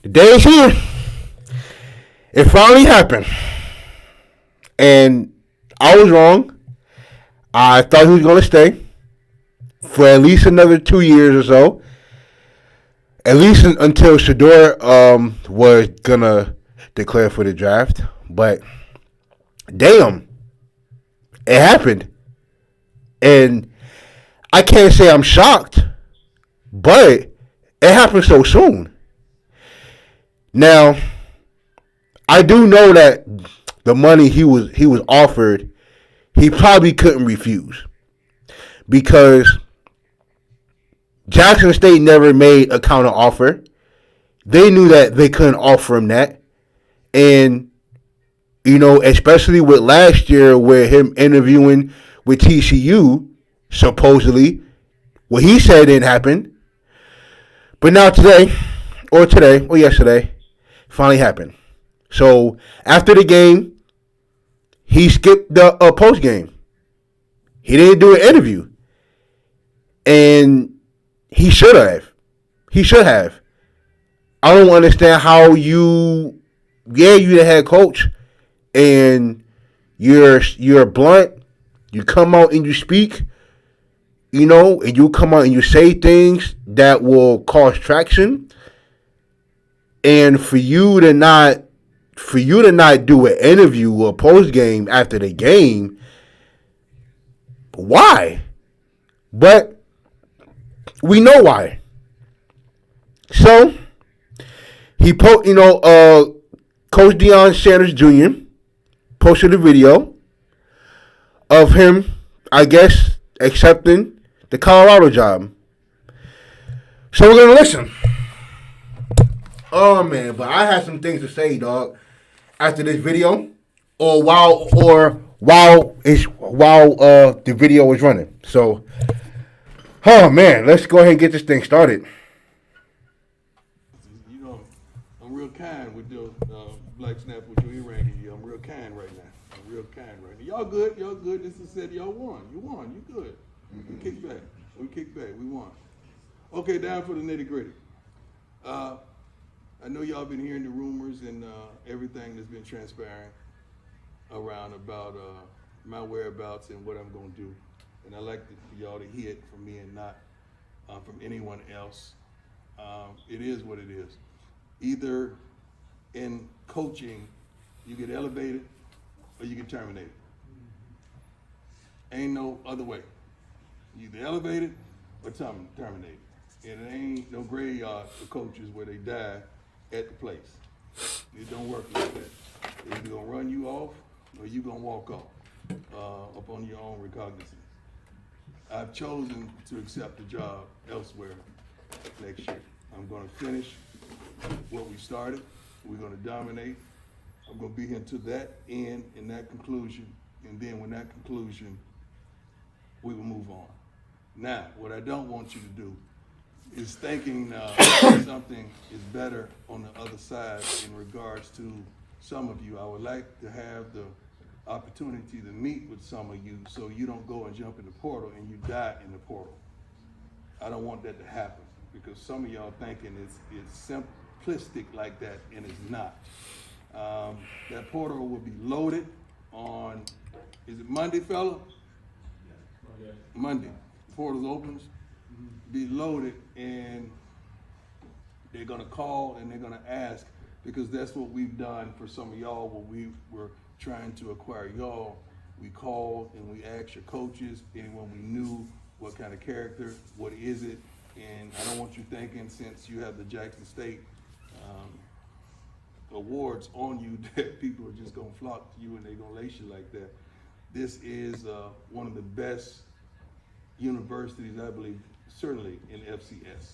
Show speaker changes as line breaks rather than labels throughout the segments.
The day is here. It finally happened. And I was wrong. I thought he was going to stay for at least another 2 years or so. At least until Shedeur was going to declare for the draft. But, damn, it happened. And I can't say I'm shocked, but it happened so soon. Now, I do know that the money he was offered, he probably couldn't refuse, because Jackson State never made a counter offer. They knew that they couldn't offer him that, and especially with last year, where him interviewing with TCU, supposedly, what he said didn't happen. But now today, or yesterday, finally happened. So after the game, he skipped the post game. He didn't do an interview, and he should have. He should have. I don't understand how you're the head coach, and you're blunt. You come out and you speak, and you come out and you say things that will cause traction. And for you to not do an interview or post game after the game, why? But we know why. So he Coach Deion Sanders Jr. posted a video of him, I guess, accepting the Colorado job. So we're gonna listen. Oh man, but I had some things to say, dog, after this video, or while the video was running. So, oh man, let's go ahead and get this thing started.
I'm real kind with your Black Snap with your earring. I'm real kind right now. Y'all good. This is said y'all won. You won. You good. We kick back. We won. Okay, down for the nitty gritty. I know y'all been hearing the rumors and everything that's been transpiring around about my whereabouts and what I'm going to do. And I like for y'all to hear it from me and not from anyone else. It is what it is. Either in coaching, you get elevated or you get terminated. Ain't no other way. You either elevated or terminated. And it ain't no graveyard for coaches where they die at the place. It don't work like that. They're either gonna run you off or you gonna walk off upon your own recognizance. I've chosen to accept a job elsewhere next year. I'm gonna finish what we started. We're gonna dominate. I'm gonna be here to that end and that conclusion. And then when that conclusion, we will move on. Now, what I don't want you to do is thinking something is better on the other side in regards to some of you. I would like to have the opportunity to meet with some of you so you don't go and jump in the portal and you die in the portal. I don't want that to happen because some of y'all thinking it's simplistic like that, and it's not. That portal will be loaded on, is it Monday, fella? Yeah. Monday. Portals opens. Be loaded, and they're gonna call and they're gonna ask, because that's what we've done for some of y'all when we were trying to acquire y'all. We called and we asked your coaches, anyone we knew, what kind of character, what is it, and I don't want you thinking since you have the Jackson State awards on you that people are just gonna flock to you and they're gonna lace you like that. This is one of the best universities, I believe, certainly in FCS,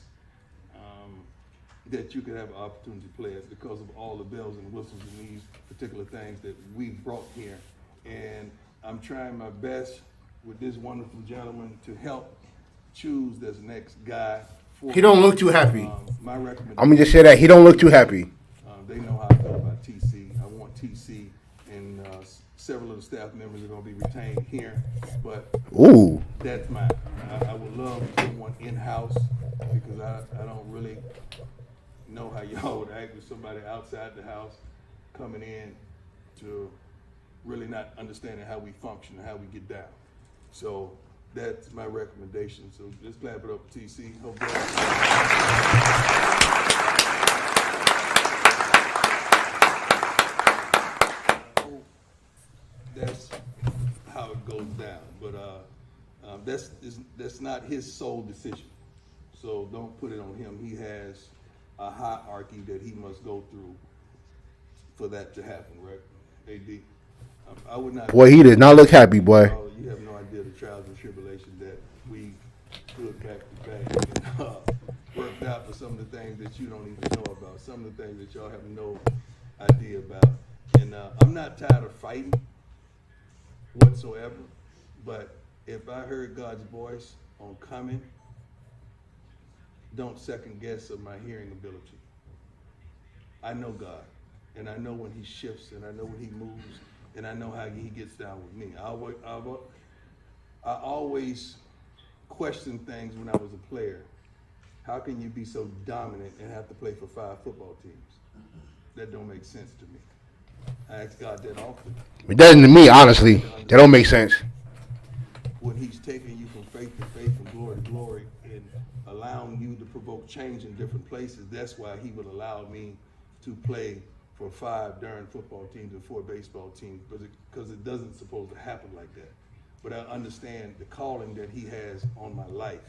that you could have an opportunity to play at because of all the bells and whistles and these particular things that we've brought here. And I'm trying my best with this wonderful gentleman to help choose this next guy.
He don't look too happy.
My recommendation.
I'm gonna just say that he don't look too happy.
They know how I feel about TC. I want TC, and several of the staff members are going to be retained here. But
ooh,
that's mine. I would love someone in-house because I don't really know how y'all would act with somebody outside the house coming in to really not understanding how we function and how we get down. So that's my recommendation. So just clap it up, TC. Hope that's how it goes down. But that's not his sole decision. So don't put it on him. He has a hierarchy that he must go through for that to happen, right? AD, I would not.
Boy, he did not look happy, boy.
You have no idea the trials and tribulations that we stood back to back and worked out for some of the things that you don't even know about, some of the things that y'all have no idea about. And I'm not tired of fighting whatsoever, but if I heard God's voice on coming, don't second guess of my hearing ability. I know God, and I know when he shifts, and I know when he moves, and I know how he gets down with me. I always questioned things when I was a player. How can you be so dominant and have to play for 5 football teams? That don't make sense to me. I ask God that often.
It doesn't to me, honestly. That don't make sense.
When he's taking you from faith to faith, from glory to glory, and allowing you to provoke change in different places, that's why he will allow me to play for 5 darn football teams and 4 baseball teams, because it doesn't supposed to happen like that. But I understand the calling that he has on my life.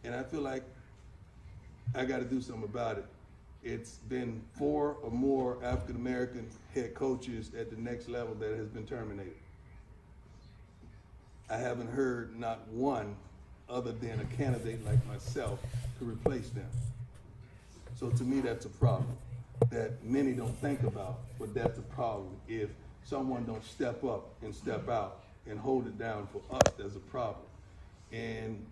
And I feel like I got to do something about it. It's been 4 or more African-American head coaches at the next level that has been terminated. I haven't heard not one other than a candidate like myself to replace them. So to me, that's a problem that many don't think about, but that's a problem. If someone don't step up and step out and hold it down for us, there's a problem. And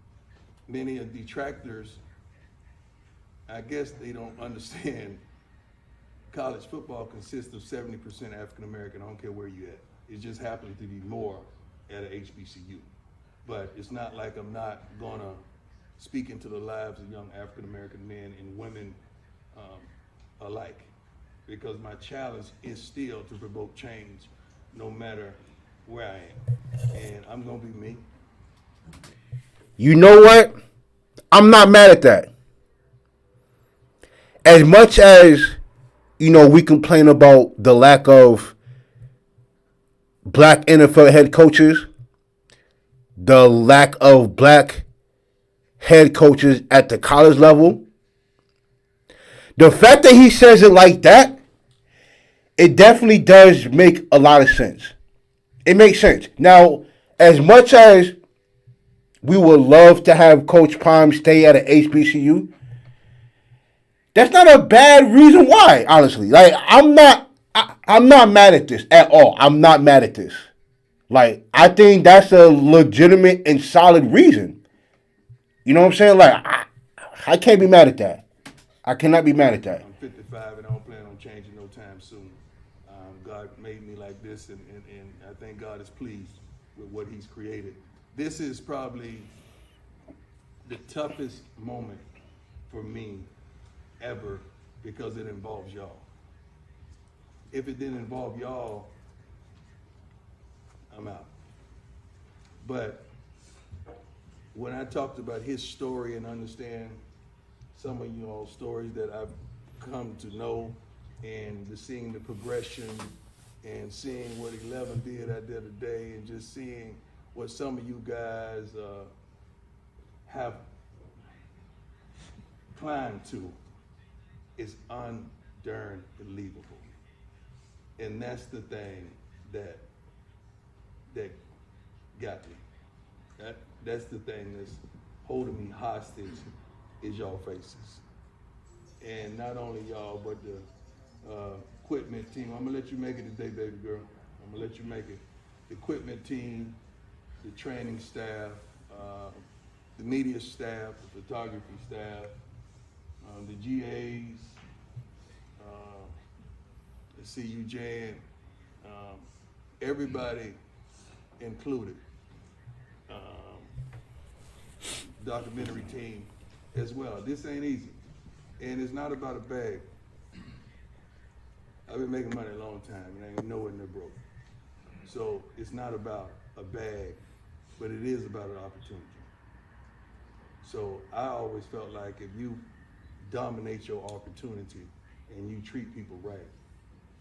many of detractors, I guess they don't understand college football consists of 70% African American. I don't care where you at. It just happens to be more at a HBCU. But it's not like I'm not gonna speak into the lives of young African American men and women alike, because my challenge is still to provoke change no matter where I am. And I'm gonna be me.
You know what? I'm not mad at that. As much as, we complain about the lack of black NFL head coaches, the lack of black head coaches at the college level, the fact that he says it like that, it definitely does make a lot of sense. It makes sense. Now, as much as we would love to have Coach Prime stay at an HBCU, that's not a bad reason why, honestly. Like, I'm not mad at this at all. I'm not mad at this. Like, I think that's a legitimate and solid reason. You know what I'm saying? Like, I can't be mad at that. I cannot be mad at that.
I'm 55 and I don't plan on changing no time soon. God made me like this, and I think God is pleased with what he's created. This is probably the toughest moment for me ever, because it involves y'all. If it didn't involve y'all, I'm out. But when I talked about his story and understand some of y'all's stories that I've come to know, and just seeing the progression and seeing what 11 did out there today, and just seeing what some of you guys have climbed to, is darn believable. And that's the thing that got me. That's the thing that's holding me hostage, is y'all faces. And not only y'all, but the equipment team. I'm gonna let you make it today, baby girl. I'm gonna let you make it. The equipment team, the training staff, the media staff, the photography staff, the GAs, the CUJ, everybody included. Documentary team as well. This ain't easy. And it's not about a bag. I've been making money a long time and I ain't nowhere near broke. So it's not about a bag, but it is about an opportunity. So I always felt like if you dominate your opportunity and you treat people right,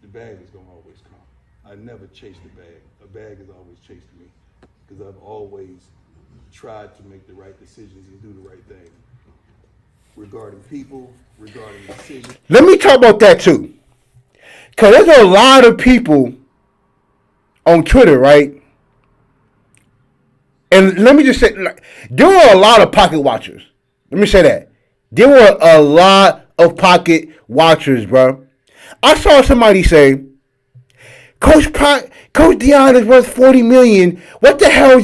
the bag is gonna always come. I never chased the bag. A bag has always chased me because I've always tried to make the right decisions and do the right thing regarding people, regarding decisions.
Let me talk about that too. Because there's a lot of people on Twitter, right? And let me just say, like, there were a lot of pocket watchers. Let me say that. There were a lot of pocket watchers, bro. I saw somebody say, Coach Deion is worth $40 million. What the hell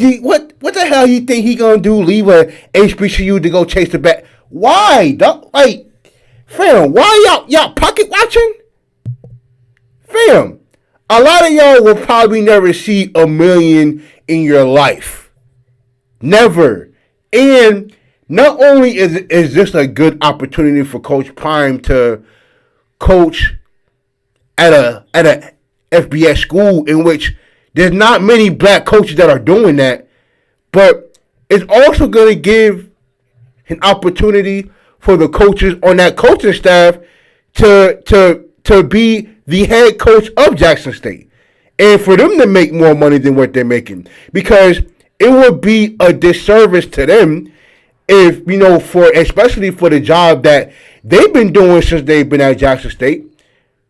you think he gonna do? Leave a HBCU to go chase the bag? Why? Like, fam, why y'all pocket watching? Fam, a lot of y'all will probably never see $1 million in your life. Never. And not only is this a good opportunity for Coach Prime to coach at a FBS school in which there's not many black coaches that are doing that, but it's also going to give an opportunity for the coaches on that coaching staff to be the head coach of Jackson State and for them to make more money than what they're making, because it would be a disservice to them if, especially for the job that they've been doing since they've been at Jackson State,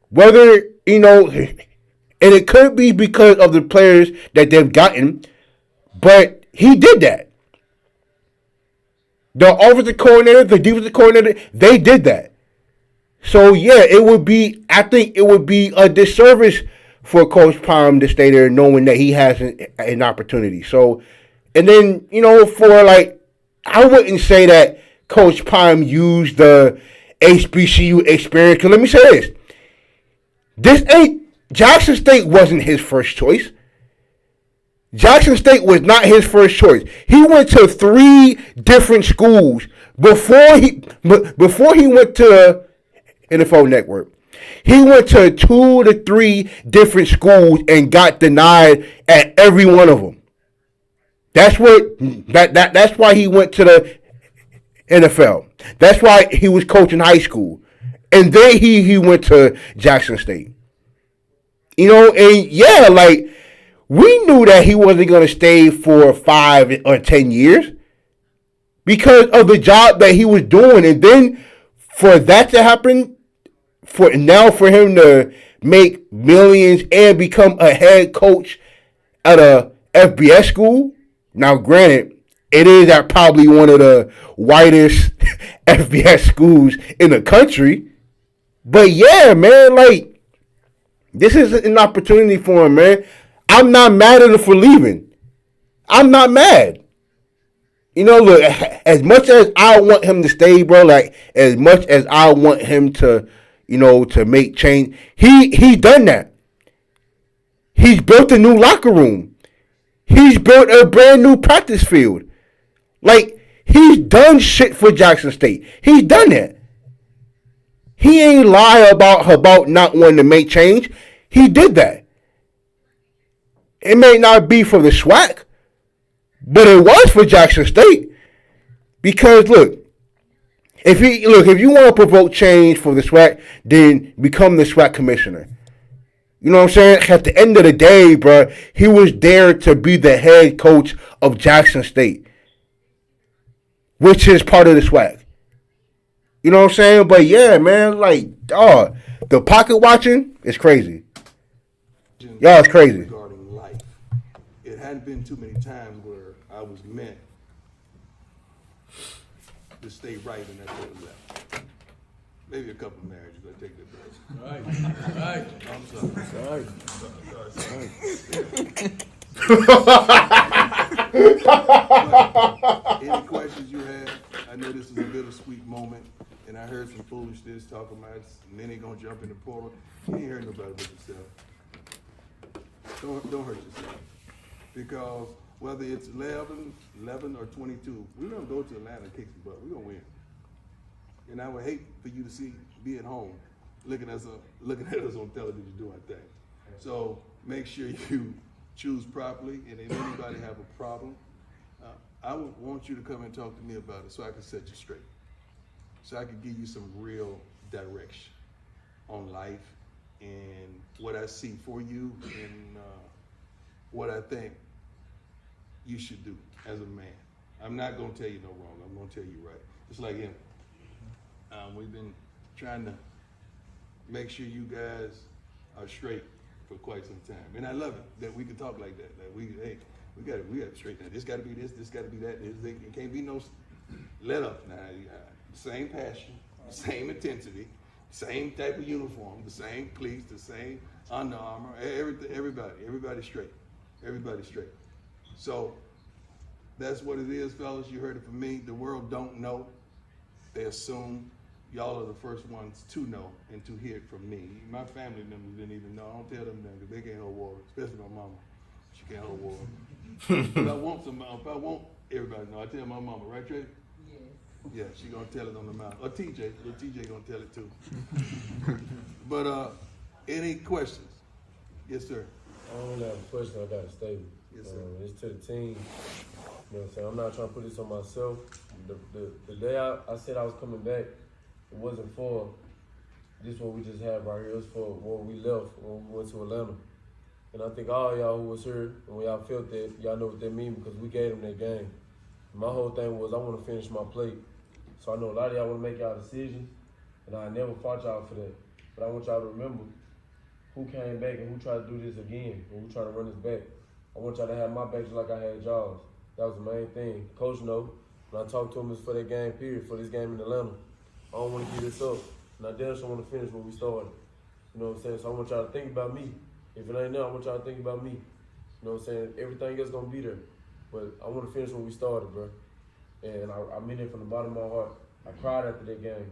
whether, and it could be because of the players that they've gotten, but he did that. The offensive coordinator, the defensive coordinator, they did that. So, yeah, I think it would be a disservice for Coach Prime to stay there knowing that he has an opportunity. So, and then, I wouldn't say that Coach Prime used the HBCU experience. Because let me say this. Jackson State wasn't his first choice. Jackson State was not his first choice. He went to 3 different schools before he went to NFL Network. He went to 2 to 3 different schools and got denied at every one of them. That's why he went to the NFL. That's why he was coaching high school. And then he went to Jackson State. And yeah, we knew that he wasn't going to stay for 5 or 10 years because of the job that he was doing. And then for that to happen, for him to make millions and become a head coach at a FBS school. Now, granted, it is at probably one of the whitest FBS schools in the country. But yeah, man, this is an opportunity for him, man. I'm not mad at him for leaving. I'm not mad. Look, as much as I want him to stay, bro, as much as I want him to, to make change, he's done that. He's built a new locker room. He's built a brand new practice field. He's done shit for Jackson State. He's done that. He ain't lie about not wanting to make change. He did that. It may not be for the SWAC, but it was for Jackson State. Because if you want to provoke change for the SWAC, then become the SWAC commissioner. You know what I'm saying? At the end of the day, bro, he was there to be the head coach of Jackson State, which is part of the SWAC. You know what I'm saying? But yeah, man, the pocket watching is crazy. Y'all, it's crazy.
Regarding life, it hadn't been too many times where I was meant to stay right and I could have left. Maybe a couple of marriages, I take that back. All right. I'm sorry. Any questions you have? I know this is a bittersweet moment, and I heard some foolishness talking about many gonna jump in the portal. You ain't heard nobody but yourself. Don't hurt yourself, because whether it's 11 or 22, we're gonna go to Atlanta and kick some butt. We're gonna win. And I would hate for you to be at home looking at us on television doing that. So make sure you choose properly, and if anybody have a problem, I would want you to come and talk to me about it so I can set you straight. So I can give you some real direction on life and what I see for you and what I think you should do as a man. I'm not gonna tell you no wrong, I'm gonna tell you right. Just like him. We've been trying to make sure you guys are straight for quite some time. And I love it that we can talk like that. That we gotta straighten that. This gotta be this gotta be that. It can't be no let up now. Same passion, same intensity, same type of uniform, the same cleats, the same Under Armour, everybody straight. Everybody straight. So that's what it is, fellas. You heard it from me. The world don't know. They assume. Y'all are the first ones to know and to hear it from me. My family members didn't even know. I don't tell them that because they can't hold water, especially my mama. She can't hold water. If I want everybody to know, I tell my mama, right, Trey? Yes. Yeah, she gonna tell it on the mouth. Or TJ, little TJ gonna tell it too. But any questions? Yes, sir.
I don't have a question, I got a statement.
Yes, sir.
It's to the team. You know what I'm saying? I'm not trying to put this on myself. The day I said I was coming back, it wasn't for this what we just had right here. It was for what we left when we went to Atlanta. And I think all y'all who was here and when y'all felt that, y'all know what that means because we gave them that game. My whole thing was I want to finish my plate. So I know a lot of y'all want to make y'all decisions, and I never fought y'all for that. But I want y'all to remember who came back and who tried to do this again and who tried to run this back. I want y'all to have my back just like I had y'all's. That was the main thing. Coach know, when I talked to him, it's for that game period, for this game in Atlanta. I don't want to give this up. And I damn sure want to finish what we started. You know what I'm saying? So I want y'all to think about me. If it ain't now, I want y'all to think about me. You know what I'm saying? Everything else gonna be there. But I want to finish what we started, bro. And I mean it from the bottom of my heart. I cried after that game.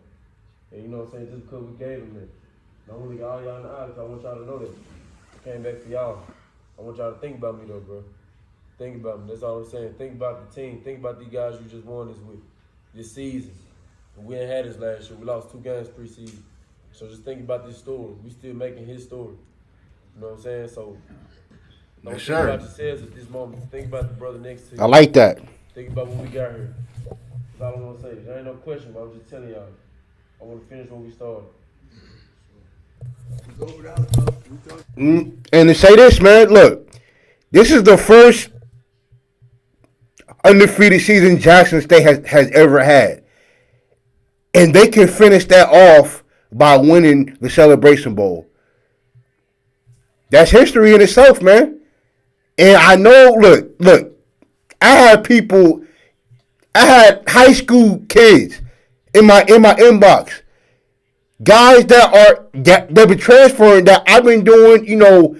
And you know what I'm saying? Just because we gave them that. And I want to get all y'all in the eye because I want y'all to know that. I came back for y'all. I want y'all to think about me though, bro. Think about me. That's all I'm saying. Think about the team. Think about these guys you just won this with this season. We ain't had this last year. We lost 2 games preseason. So just think about this story. We still making his story. You know what I'm saying? So don't think about yourselves at this moment. Think about the brother next to you.
I like that.
Think about what we got here. That's all I want to say. There ain't no question, but I'm just telling y'all. I want to finish what we started.
And to say this, man, look, this is the first undefeated season Jackson State has ever had. And they can finish that off by winning the Celebration Bowl. That's history in itself, man. And I know, look, I had high school kids in my inbox. Guys that been transferring that I've been doing,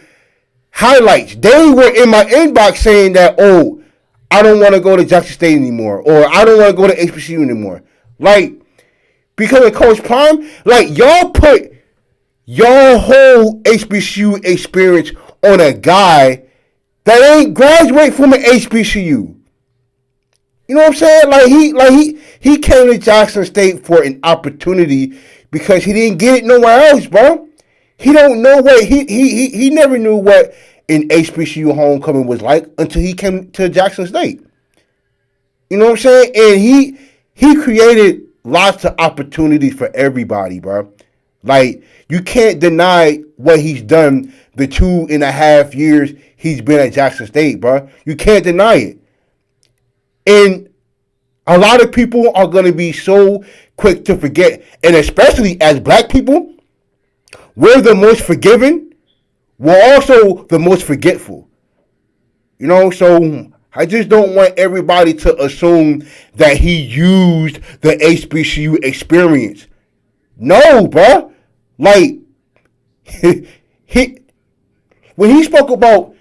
highlights. They were in my inbox saying that, oh, I don't want to go to Jackson State anymore, or I don't want to go to HBCU anymore. Like, because of Coach Prime, like, y'all put your whole HBCU experience on a guy that ain't graduate from an HBCU. You know what I'm saying? He came to Jackson State for an opportunity because he didn't get it nowhere else, bro. He don't know what he never knew what an HBCU homecoming was like until he came to Jackson State. You know what I'm saying? And he created lots of opportunities for everybody, bro. Like, you can't deny what he's done the 2.5 years he's been at Jackson State, bro. You can't deny it. And a lot of people are going to be so quick to forget. And especially as black people, we're the most forgiving. We're also the most forgetful. So I just don't want everybody to assume that he used the HBCU experience. No, bro. Like, when he spoke about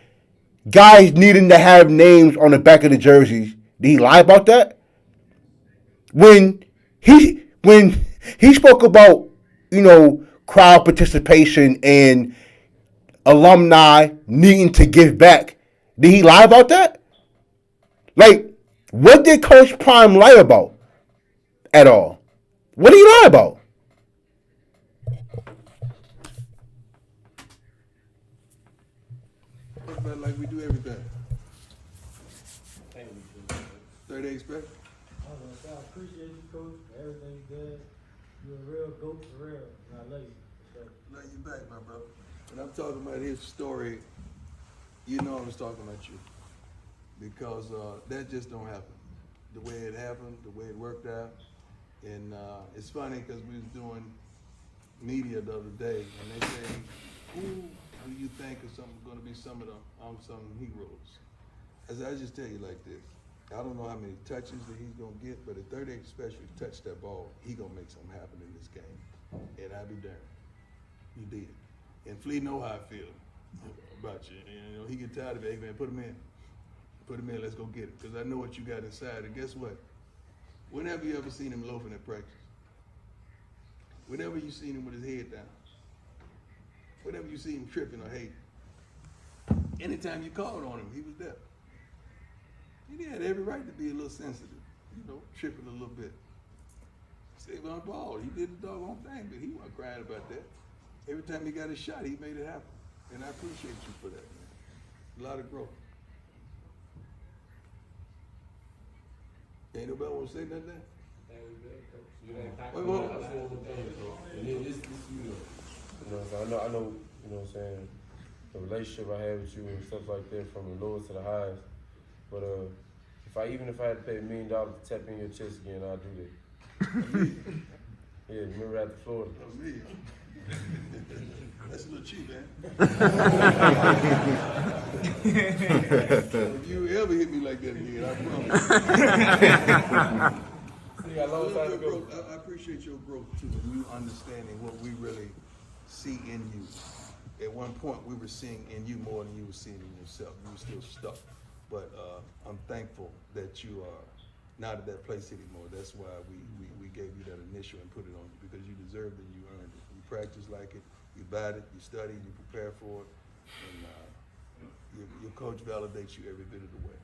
guys needing to have names on the back of the jerseys, did he lie about that? When he spoke about, crowd participation and alumni needing to give back, did he lie about that? Like, what did Coach Prime lie about at all? What are you lying about?
Talk about it like we do everything.
Thank you, Coach.
38 expect.
I appreciate you, Coach, for everything you did. You're a real goat for real, and I love you. So,
Love you back, my brother. When I'm talking about his story, you know I was talking about you. Because that just don't happen. The way it happened, the way it worked out. And it's funny because we was doing media the other day, and they say, who do you think is going to be some of the unsung heroes? As I just tell you like this, I don't know how many touches that he's going to get, but at 38 especially touch that ball, he going to make something happen in this game. And I'll be darned. You did. And Flea know how I feel about you. And, you know, he get tired of it. Hey, man, put him in. Put him in, let's go get it. Because I know what you got inside. And guess what? Whenever you ever seen him loafing at practice, whenever you seen him with his head down, whenever you see him tripping or hating, anytime you called on him, he was there. He had every right to be a little sensitive, you know, tripping a little bit. Stay on the ball. He did the doggone thing, but he wasn't crying about that. Every time he got a shot, he made it happen. And I appreciate you for that, man. A lot of growth. Ain't nobody want to say nothing there? Wait, wait, wait.
And then this you know, so I know, you know what I'm saying, the relationship I have with you and stuff like that from the lowest to the highest. But even if I had to pay $1 million to tap in your chest again, I'd do that. Yeah, remember after Florida?
Oh, me. That's a little cheap, man. If you ever hit me like that again, I promise.
You got a long time to go.
I appreciate your growth too, and you understanding what we really see in you. At one point, we were seeing in you more than you were seeing in yourself. You were still stuck, but I'm thankful that you are not at that place anymore. That's why we gave you that initial and put it on you, because you deserved it and you earned it. You practice like it, you bite it, you study, you prepare for it, and your coach validates you every bit of the way.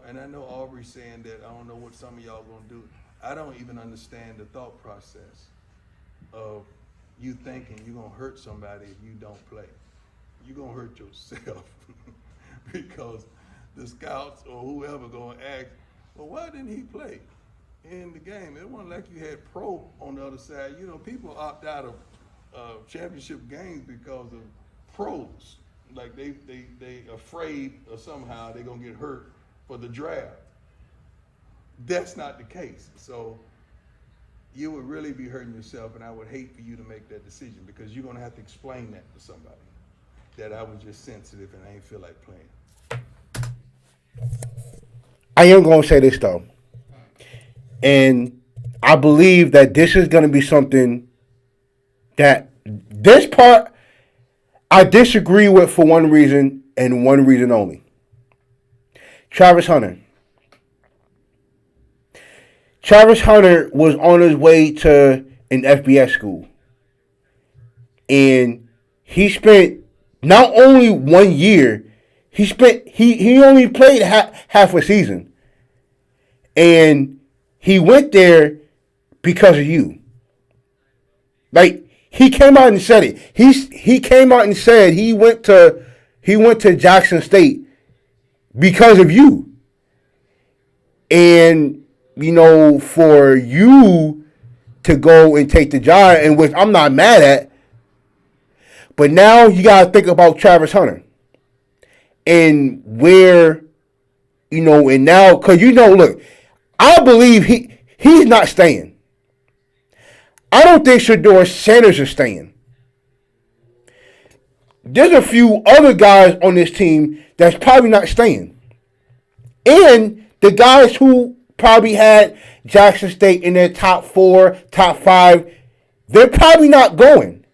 And I know Aubrey's saying that I don't know what some of y'all gonna do. I don't even understand the thought process of you thinking you're gonna hurt somebody if you don't play. You're gonna hurt yourself because the scouts or whoever gonna ask, well, why didn't he play in the game? It wasn't like you had pro on the other side. You know, people opt out of championship games because of pros. Like they afraid of somehow they're gonna get hurt for the draft. That's not the case. So you would really be hurting yourself, and I would hate for you to make that decision, because you're gonna have to explain that to somebody, that I was just sensitive and I ain't feel like playing.
I am going to say this, though. And I believe that this is going to be something that this part I disagree with for one reason and one reason only. Travis Hunter. Travis Hunter was on his way to an FBS school. And he spent not only 1 year, he only played half a season. And he went there because of you. Like, he came out and said it. He came out and said he went to Jackson State because of you. And, you know, for you to go and take the job, and which I'm not mad at, but now you got to think about Travis Hunter. And where, you know, and now, because, you know, look, I believe he's not staying. I don't think Shedeur Sanders is staying. There's a few other guys on this team that's probably not staying. And the guys who probably had Jackson State in their top 4, top 5, they're probably not going.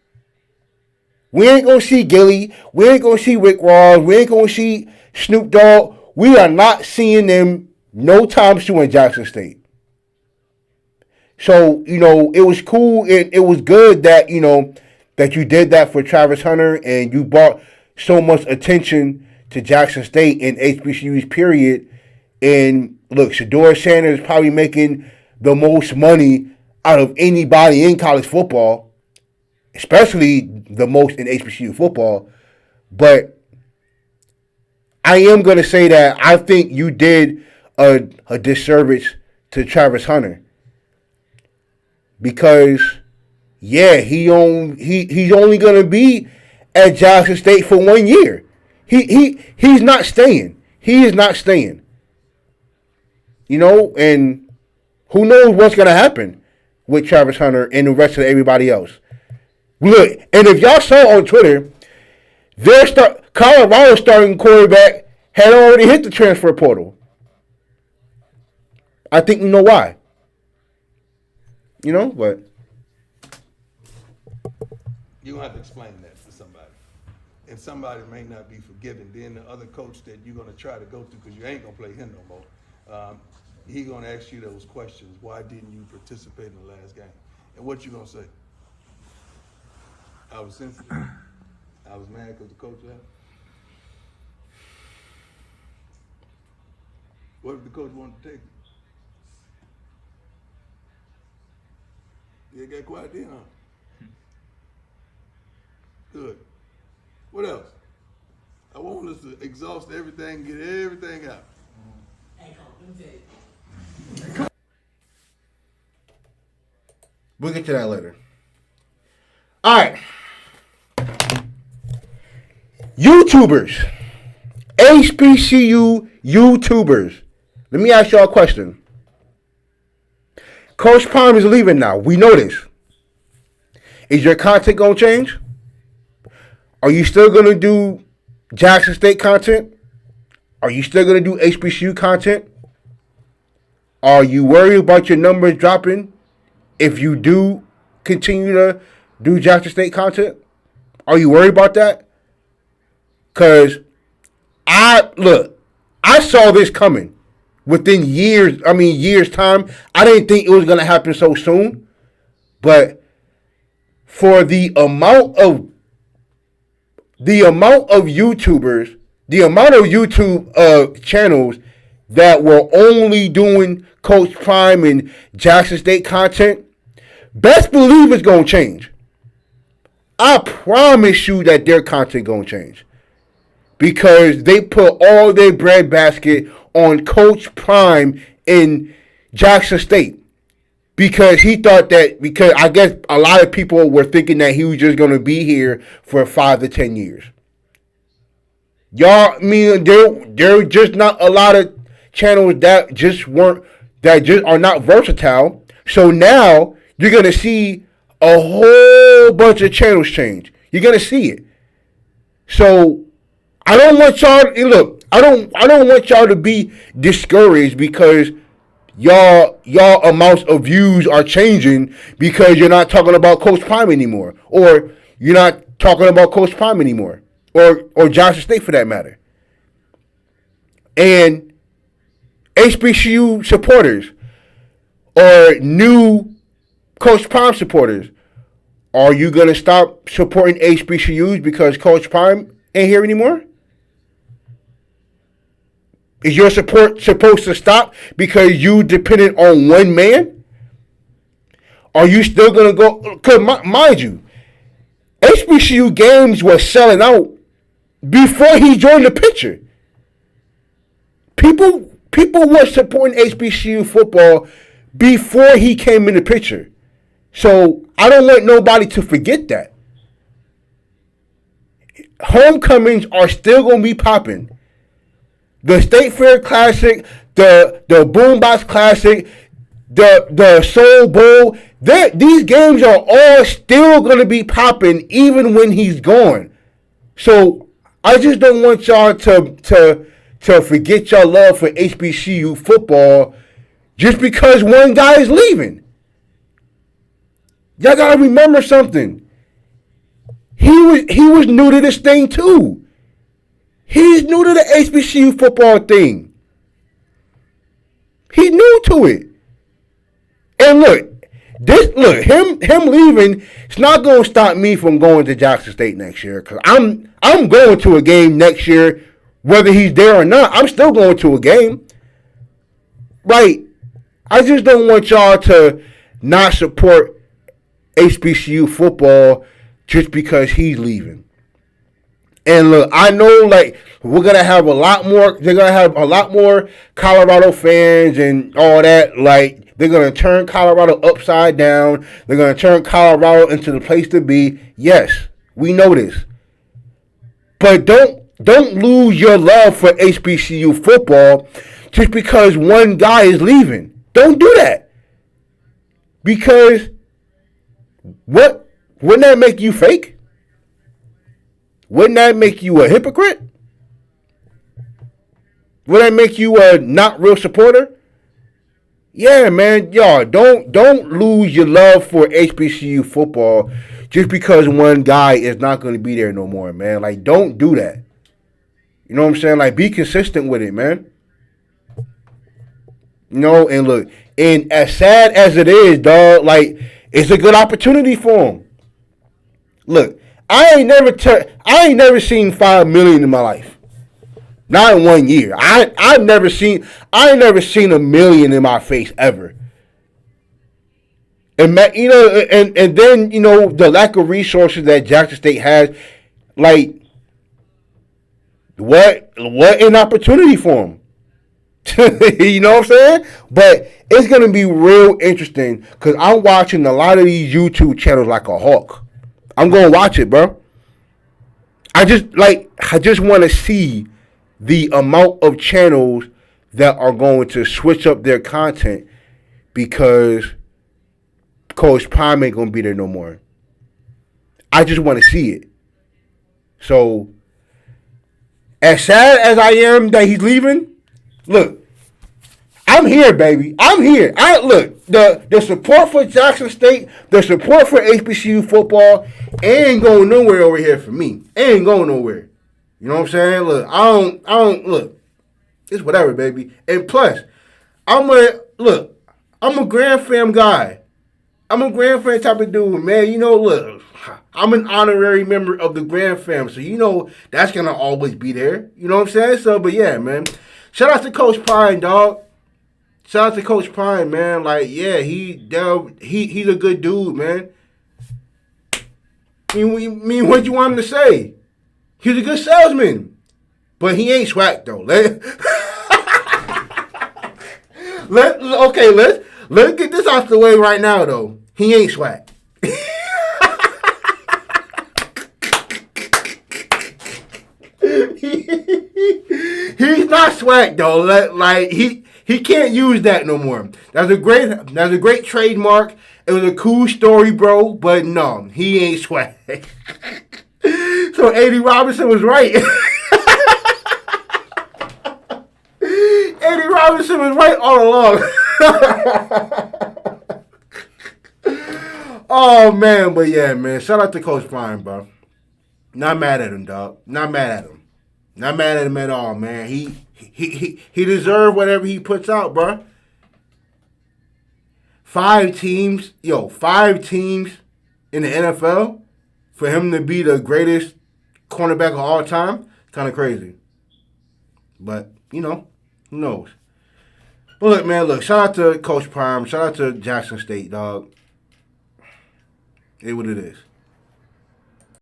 We ain't going to see Gilly. We ain't going to see Rick Ross. We ain't going to see Snoop Dogg. We are not seeing them no time soon in Jackson State. So, you know, it was cool. It was good that, you know, that you did that for Travis Hunter, and you brought so much attention to Jackson State and HBCU's period. And look, Shedeur Sanders is probably making the most money out of anybody in college football, especially the most in HBCU football. But I am going to say that I think you did a disservice to Travis Hunter. Because, yeah, he's only going to be at Jackson State for 1 year. He's not staying. He is not staying. You know, and who knows what's going to happen with Travis Hunter and the rest of everybody else. Look, and if y'all saw on Twitter, Colorado's starting quarterback had already hit the transfer portal. I think you know why. You know, but
You're going to have to explain that to somebody. And somebody may not be forgiven. Then the other coach that you're going to try to go to, because you ain't going to play him no more, he going to ask you those questions. Why didn't you participate in the last game? And what you going to say? I was sensitive. I was mad because the coach left. What if the coach wanted to take you? You got quiet then, huh? Good. What else? I want us to exhaust everything, get everything out.
we'll get to that later. All right. YouTubers. HBCU YouTubers. Let me ask y'all a question. Coach Prime is leaving now. We know this. Is your content going to change? Are you still going to do Jackson State content? Are you still going to do HBCU content? Are you worried about your numbers dropping if you do continue to do Jackson State content? Are you worried about that? Because I saw this coming within years time. I didn't think it was going to happen so soon. But for the amount of YouTubers, the amount of YouTube channels that were only doing Coach Prime and Jackson State content, best believe it's going to change. I promise you that their content going to change. Because they put all their breadbasket on Coach Prime in Jackson State. Because he thought because I guess a lot of people were thinking that he was just going to be here for 5 to 10 years. Y'all, I mean, there are just not a lot of channels that just are not versatile. So now you're going to see a whole bunch of channels change. You're going to see it. So I don't want y'all, I don't want y'all to be discouraged because y'all amounts of views are changing because you're not talking about Coach Prime anymore, or you're not talking about Coach Prime anymore, or Jackson State for that matter. And HBCU supporters or new Coach Prime supporters, are you gonna stop supporting HBCUs because Coach Prime ain't here anymore? Is your support supposed to stop because you dependent on one man? Are you still going to go? Because mind you, HBCU games was selling out before he joined the picture. People were supporting HBCU football before he came in the picture. So I don't want nobody to forget that. Homecomings are still going to be popping. The State Fair Classic, the Boombox Classic, the Soul Bowl, these games are all still going to be popping even when he's gone. So I just don't want y'all to forget your love for HBCU football just because one guy is leaving. Y'all got to remember something. He was new to this thing too. He's new to the HBCU football thing. He's new to it. And look, him leaving, it's not going to stop me from going to Jackson State next year. Because I'm going to a game next year, whether he's there or not. I'm still going to a game. Right. I just don't want y'all to not support HBCU football just because he's leaving. And look, I know like we're gonna have a lot more. They're gonna have a lot more Colorado fans and all that. Like they're gonna turn Colorado upside down. They're gonna turn Colorado into the place to be. Yes, we know this. But don't lose your love for HBCU football just because one guy is leaving. Don't do that. Because wouldn't that make you fake? Wouldn't that make you a hypocrite? Would that make you a not real supporter? Yeah, man, y'all don't lose your love for HBCU football just because one guy is not going to be there no more, man. Like, don't do that. You know what I'm saying? Like, be consistent with it, man. You know, and look, and as sad as it is, dog, like, it's a good opportunity for him. Look, I ain't never seen $5 million in my life. Not in 1 year. I ain't never seen $1 million in my face ever. And you know, and then you know the lack of resources that Jackson State has, like what an opportunity for him. You know what I'm saying? But it's gonna be real interesting because I'm watching a lot of these YouTube channels like a hawk. I'm gonna watch it, bro. I just want to see the amount of channels that are going to switch up their content because Coach Prime ain't gonna be there no more. I just want to see it. So, as sad as I am that he's leaving, look, I'm here, baby. I'm here. Look, the support for Jackson State, the support for HBCU football ain't going nowhere over here for me. Ain't going nowhere. You know what I'm saying? Look, I don't look. It's whatever, baby. And plus, I'm a Grand Fam guy. I'm a Grand Fam type of dude, man. You know, look, I'm an honorary member of the Grand Fam, so you know that's gonna always be there. You know what I'm saying? So, but yeah, man. Shout out to Coach Pine, dog. Shout out to Coach Pine, man. Like, yeah, he's a good dude, man. I mean, what you want him to say? He's a good salesman, but he ain't swag though. Let's get this out the way right now though. He ain't swag. He's not swag though. Like he can't use that no more. That's a great trademark. It was a cool story, bro. But no, he ain't swag. So Eddie Robinson was right. Eddie Robinson was right all along. Oh man, but yeah, man. Shout out to Coach Prime, bro. Not mad at him, dog. Not mad at him. Not mad at him at all, man. He deserved whatever he puts out, bro. 5 teams in the NFL for him to be the greatest cornerback of all time, kind of crazy. But, you know, who knows? But look, man, shout out to Coach Prime. Shout out to Jackson State, dog. It what it is.